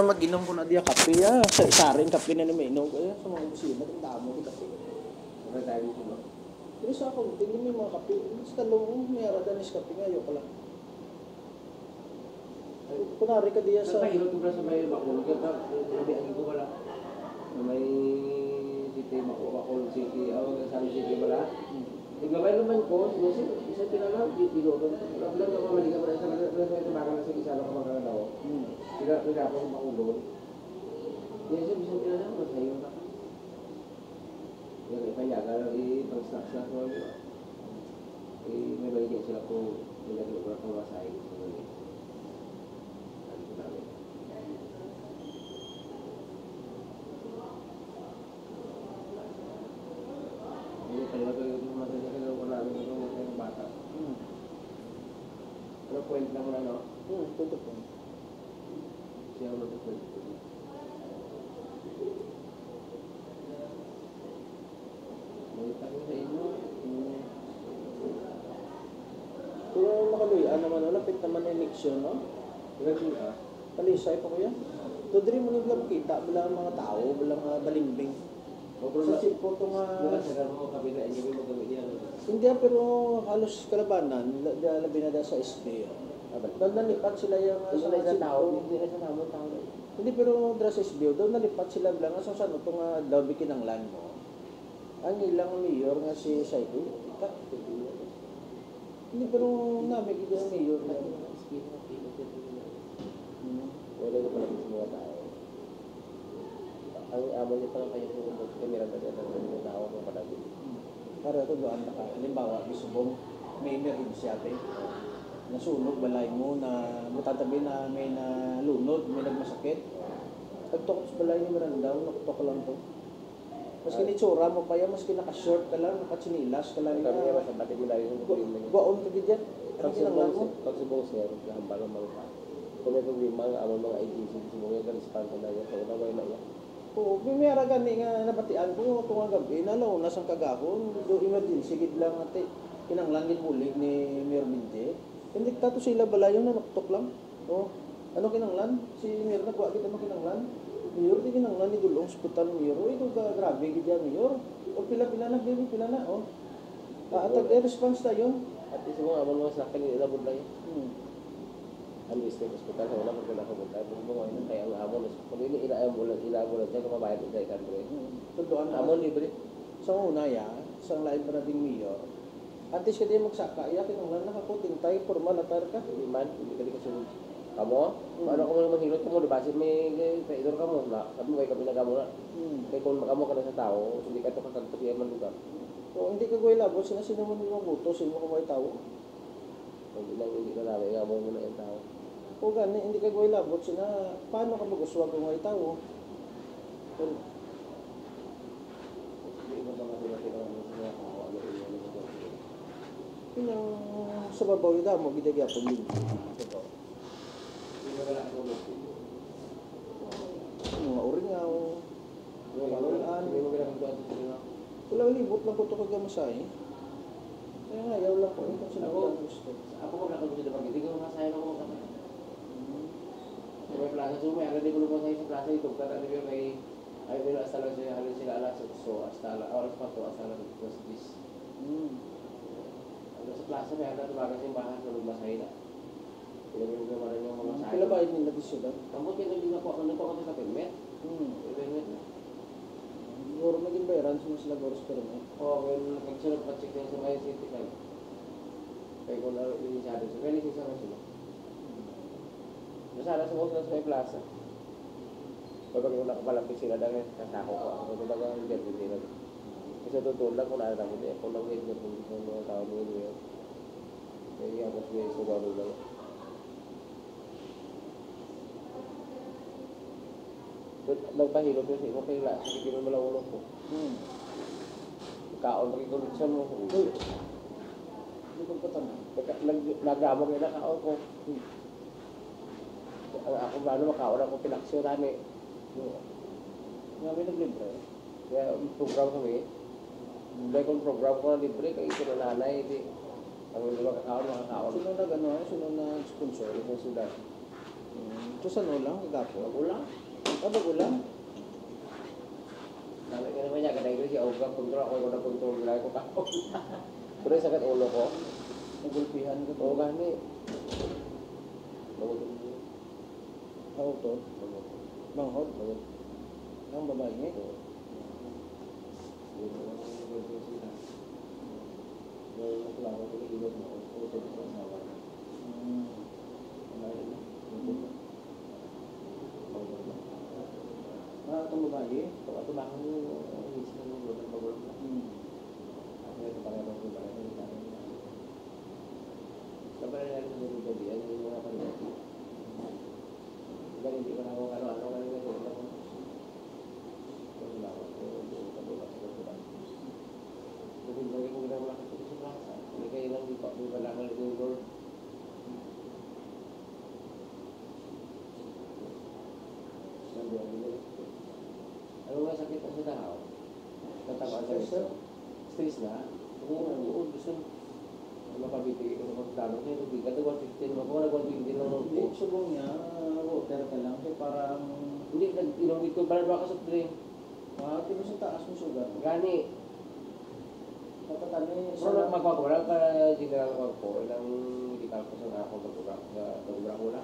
mag-inom ko na diya kape ya. Sa isaring kape na namin kaya sa mga busina ang damo ko kape. Wala tayo dito ba? Pero sa ako, tingin mo yung mga kape. Sa talong, may aradanis kape nga, ayoko lang. Kunwari ka diya sa... Sa hirap ko sa may Bacolod ka pa, nabiagin ko wala. Na may city, Bacolod City, San City wala. Nagbabay naman ko, isa pinalaw, dito ko. Wala lang ako maliga pa sa tabakan na sa isa lang ka mga daw. Pila ko sa Bacolod. Yan siya, bisa pinalaw, masayo ka. Yung ipayaga lang, pang-snacks na ko. May baligyan sila kung nilagay ko lang kung masayo. Ano point lang mo na, no? Punto po. Siya ang mag-point. May tanong sa inyo. Pero makaluyan naman, lapit naman yung eleksyon, no? Grabe ka? Kalisay pa kuya. Tudri mo nila makita, bilang mga tao, bilang balimbing. Sa sipo ito nga... Sagar mo kabila, hindi mo magamit yan. Hindi pero halos kalabanan, labi na sa SB. Doon nalipat sila yung... Hindi na isang tao, hindi na isang tao. Hindi pero dra sa SB, doon nalipat sila bilang sa saan ito nga daw bikinanglan mo. Ang ilang mayor nga si Saito. Hindi pero namin ito ang mayor na. Wala na pala sa mga tao. Ang amo niya pala kayo kung kamera na ng tao ng palabi. Para ito doon na ka. Halimbawa, isubong may emergency ate. Nasunog balay mo na mutatabi na may nalunod, may nagmasakit. Pagtukot sa balay ni Miranda, nakutok lang to. Maski nitsura mo pa yan, maski naka-short ka lang, naka-chinilas ka lang. Kami naman sa batid nila yung Baon ka dyan. Ano kinanglan mo? Pag subong siya, nahambal ang mga kung may problema ang amon mga agency, subong yung kalispan na yan, so naway na yan. Oo, may mera gani nga nabatian ko kung ang gabi, nalaw na sang kagahon, do emergency gid lang ate, kinanglan gid bulig ni Mayor Minje. Hindi tato sila balayon na naktok lang. Oh, ano kinanglan? Si Mayor nagwa gid ano kinanglan? Mayor di kinanglan ni Dulong hospital Mayor. Ito ka grabe gid yan Mayor. O pila-pila na baby, pila na oh. Atag response tayo. At isa mo amon mga sakit ni ilabod lang yan. Ang district hospital, wala mo kailangan pumunta. Kung mo ngayon, kaya ang amon, kung hindi ilaamulan siya, kung mabayad mo sa country. Totoo na. Amon libre. Sa una ya, sa lain pa nating Mayor. Antes ka din magsaka, iya kinanglan nakakuting tayo, formal atar ka. Hindi man, hindi ka di kasunod. Kamu, paano ka mo manghilot ka mo, dibasin may traidor ka mo, sabi mo, kami nagamo na. Kaya kung makamo ka na sa tao, hindi ka ito kakagpatiyan man lugar. Kung hindi ka gawin labot, sino mo yung buto, sino mo kumay tao. Hindi ka namin, amoy mo na yung tao. O gani, hindi ka gawin labot, sina, paano ka mag-uswag kumay tao? Kung Hindi mo ba kasi natin ang mga tao, ano yung yung sa babaw yung damo, gidagapon din. Hindi mo wala ako Mga uringaw, walaan. Hindi mo ginagawa sa sila. Walang libot lang ko ito kagamasay. Kaya nga, yaw lang ko ito sila Ako, ko gusto. ako kung nakagusto na pag hindi ko masaya ako mga sa may plaza, so may alala di ko lumang sa plaza ito. Kaya ano yung may ay pero hasta lang siya halin sila alas 8 hasta oras pa to hasta alas 10. Ano sa plaza may alala tumagas yung bahay sa lumasay na. Pinagin ko naman yung mga masaya. Kila ba yun nila dito ba? Kamu kaya hindi na po ako nagpapakot sa permit. Permit na. Siguro naging bayaran sa mga sila goros pero may. Oo, well, pagsunod pa check sa may city club. Kaya kung linisado sa may lisensya na sila. Masala sa mga sa may plaza. Pag kung nakapalapit sila dahil kasako ko ako. Kung baga hindi nila. Kasi tutulad kung naalala ko niya. Kung nang-hit na kung mga tao mo yun. Kaya yapos niya yung sugaro lang. Nagpahilot yun sa imo kay la. Sige mo malawulog ko. Kaon recollection mo. Hindi ko patama. Nagamo kayo na kaon ko. Ang ako gano'n makaon ako pinaksyon namin. Nga may naglibre. Kaya program kami. Dahil kung program ko na libre, kaya ito na nanay. Ang hindi makakaon, makakaon. Sino nag-ano? Sino nag-sponsor? Ito sila. So sa ulang, kagapo. Ulang. Ulang. Sabi ka naman niya, kadang siya ugang kontrol ako na kontrol nila ko kako. Pero yung sakit ulo ko. Nagulpihan ko. Oo gani. Ako to. Banghod. Ang babae niya. Ah, itong babae? Ito ba kung isip ng mga magulang na? Ito pa rin ako ba? Sabay na rin yung gabi, ano yung mga pangyayari. Dahil hindi ko na kung ano-ano nga rin ako. Kung lang ako, pag-ulak sa pagkulang. Kung lagi kong ginawala ka sa plaza, hindi kayo lang di pa, may wala ka rin yung Lord. Sabi ang ginawala. Ano nga sakit ang sa tao? Tatamaan sa Stress, ito. Stress na? Oo, gusto. Mapabiti ko sa pagtanong niya, hindi ka 115 mo, kung nag-120 lang ng Hindi, subong niya, water ka lang. Kaya parang, hindi, nag-inong ko, parang baka soft drink. tino sa taas mo sugar. Gani, Kapatani, pero magpako, wala ka general magpo, ilang medical ko sa ako magpura sa tagura ko na.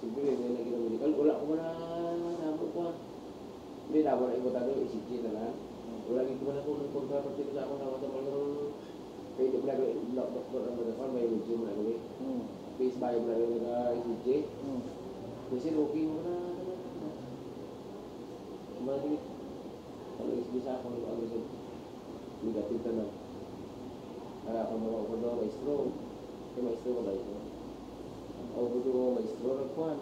Siyempre, may nag-inong medical, wala ko na namo ko. Hindi na, wala ikot ako, ECG na lang. Wala gito na ko ng kontra-partido sa ako na wala mga pwede mo na doktor ang mga may medyo mo na gawin. Face by mo na yung nag-ECG. Kasi okay mo na. Kumalik. Kalau bisa ako ng agresyon. Negative ka na. Kaya ako mga ako daw may stroke. Kaya may stroke ba ito? Ako ko may stroke nagpuan.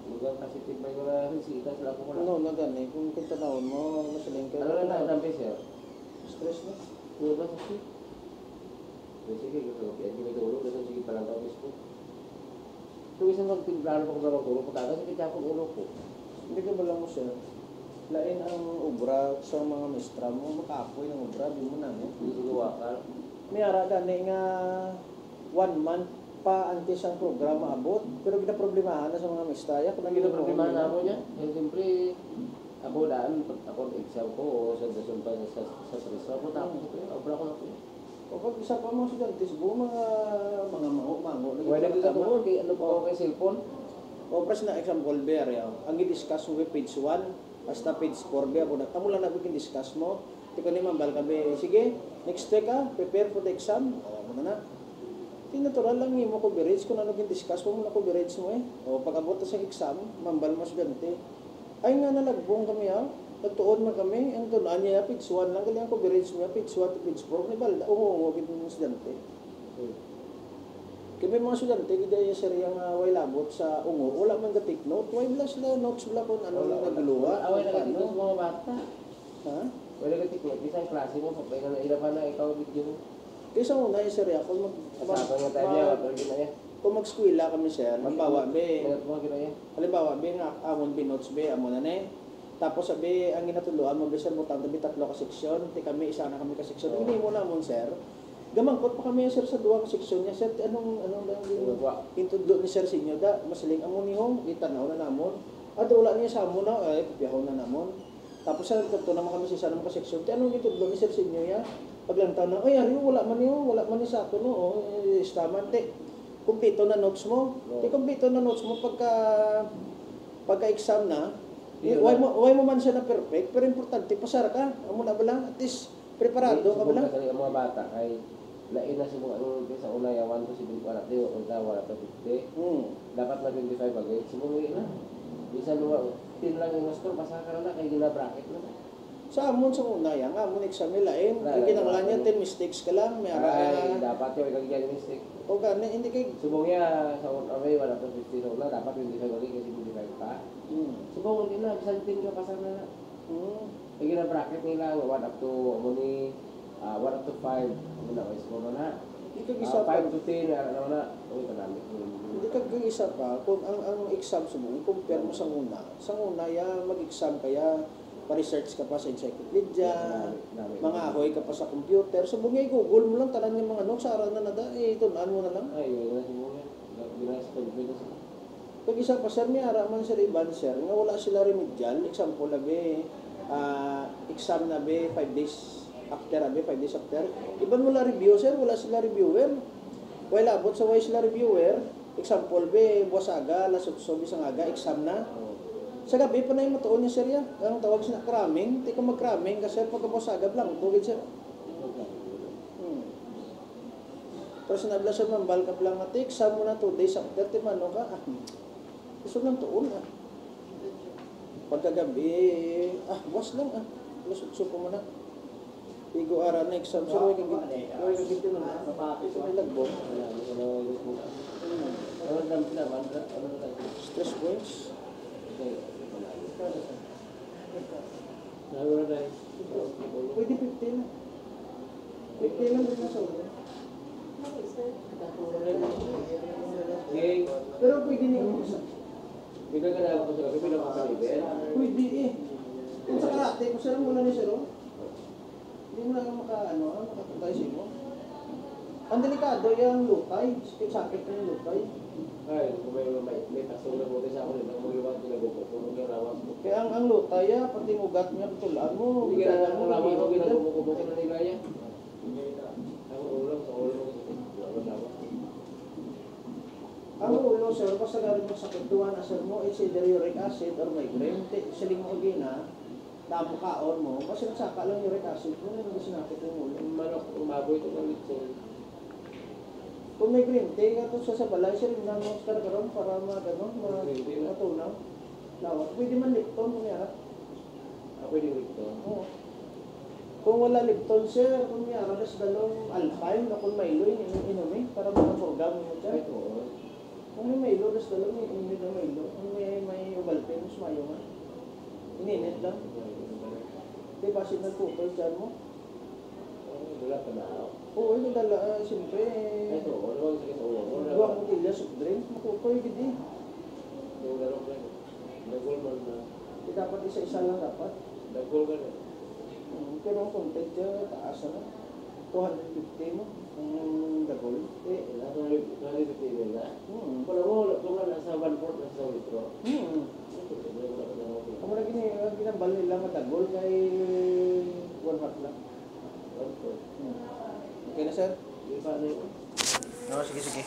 Lugang kasi tibay ko na risita sila ako wala. Ano na gani, kung kintanawon mo, masaling ka. Ano na ang siya? Stress na. Puro ba sa siya? Sige, gusto ko. Kaya may tulog. Kasi sige palang tawag ko. So, isang magtimplano pa ko na tulog. Pagkaka sa kitya akong ulo ko. Hindi ka ba lang mo, sir? Lain ang ubra sa mga mistra mo, makapoy ng ubra, di mo na, no? Hindi sinuwakal. May ara gani nga 1 month pa antes ang programa abot, pero ginaproblemahan na sa mga mistaya. Kung Ang problema na ako niya. Eh, siyempre, ako daan, ako exam ko, o sa dasyon pa sa stress ako, tapos ko, obra ko na ko. O pag isa pa mga estudantes, mga mango. Pwede ko sa tuon, kay ano po ako kay cellphone. O pres na example, bear, ang i-discuss mo page 1, hasta page 4, bear, amo lang na discuss mo, tiko ni mambal ka, sige, next day ka, prepare for the exam, o mo na. Natural lang mo coverage kung ano discuss mo na coverage mo O pag-abot sa exam, mambal mo estudyante. Ay nga nalagbong kami nagtuon man kami, ang tunan niya, page 1 lang, gali ang coverage mo, page 1 to page 4, may balda, umuungogit ng estudyante. Kaya may mga estudyante, hindi yung seriyang way labot sa ungo, wala man ga-take note, way bala sila, notes bala kung ano lang nagluwa. Away na ka sa mga bata. Ha? Wala ka tikot, isang klase mo, pag na ilapan na ikaw video mo. Kaysa una yung serya, Kasama nga tayo niya, wala na yan. kung mag-skwila kami, sir, halimbawa, halimbawa, nga, amon notes amon na tapos sabi, ang ginatuluan mo, sir, butang tabi 3 ka seksyon, ti kami, isa na kami ka seksyon. Hindi mo na mo, sir. Gamangkot pa kami, sir, sa 2 ka seksyon niya, sir, anong lang yung intudo ni sir sa inyo, masaling amon niyo, itanaw na namon. Wala niya sa amon na, pipiyaw na namon. Tapos sir, ito naman kami sa isa naman ka seksyon, anong intudo ni sir sa inyo, paglantaw na, ay, wala man ni sa ako, no, istaman, kumpleto na notes mo. Kumpleto na notes mo pagka-exam na, why mo man siya na perfect, pero importante, pasara ka. Amo na bala, at least, preparado ka bala. Kasi ang mga bata ay lain na siya ano sa una yawan ko si wala tayo wala to 50. Dapat na 25 bagay. Sumuwi na. Bisan luwa, tin lang yung master, basa ka na kay gina bracket na. Sa amon sa una yan, amon exam lain, ang kinanglan niya 10 mistakes ka lang, may ay dapat yung ikagigyan mistake. O gani, hindi kay Subongnya sa away wala to 50 na dapat 25 bagay kasi 25 pa. Subong din na bisan tin ka pasar na. Kay gina bracket nila 1 up to muni 1 up to 5 muna ay score na. isa 5 to 10 ano na. Uy tanami. Hindi ka isa pa, kung ang exam sa mo, compare mo sa una mag-exam kaya pa-research ka pa sa encyclopedia, mga ahoy ka pa sa computer. So, bungay Google mo lang, tanan yung mga notes, sa araw na nada, tunaan mo na lang. Ay, yun na siguro yan. Binas pag-binas. Pag isa pa sir, may ara man sir iban sir, nga wala sila remedial, example labi, exam na be 5 days after, 5 days after. Iban mo la review sir, wala sila reviewer. Wala abot sa way sila reviewer, example be, buwas aga, lasot-so, bisang aga, exam na. Sa gabi pa na yung matuon niya sir ya. Ang tawag sila cramming, di ka mag-cramming kasi pagkabuwas aga lang, tugid sir. Pero sinabla siya mambal ka lang at exam mo na 2 days after, timano ka. Gusto lang tuon Pagkagabi, buwas lang lasot-so po mo na. Igo ara na exam sir, huwag kagit na. Ito may lagbong. Stress points. Pwede 15 na. 15 lang din na sa ulo. Pero pwede niyo isa. Pinagkala ko sa gabi, pinapakalibe. Pwede eh. Kung sa karate, kung sila muna ni sir, hindi mo lang makapatay siya mo. Ang delikado yung lutay. Sakit na yung lutay. Ay, kung may pasok na buti sa ako, nang mag-iwan ko nagpupulong yung rawas mo. Kaya ang lutay, pati ugat niya, tulaan mo. Hindi ka na rawas mo, ginagpupulong na nila yan. Ang ulo, sa ulo mo. Ang ulo, sir, basta galing mo sakit, tuwa na sir mo, it's either uric acid or migraine. Siling mo gina, damo kaon mo, kasi nagsaka lang uric acid mo, hindi sinakit yung ulo. Manok, umaboy ito ng litson. Kung may green tea, nga ito sa balay, sir, hindi naman sa karakaroon para matunaw. Lawak. Pwede man Lipton, kumiyara. Pwede ito. Oo. Kung wala Lipton, sir, kumiyara, das dalong Alpine, na kung Milo, inumin, para makapurgam mo dyan. Kung may Milo, das dalong inumin na Milo. Kung may Ubalpin, mas mayo nga. Ininit lang. Diba, sinagpupal dyan mo? Wala pa na. Oo, yung dala, siyempre, Ito, wala ba sakit sa ulo? duwag mo tilya, soft drink, makukoy, gidi. Yung laro ko rin. Nagul man na. Di dapat isa-isa lang dapat. Nagul ka rin. Pero ang content dyan, taas na. 250 mo, ang dagol. Lahat ng nalipitibin na. Wala mo, kung nasa 1/4 na sa litro. Kung wala ginambal nila matagol, kay 1/2 lang. Okay na, sir? Di ba na yun? Oo, sige.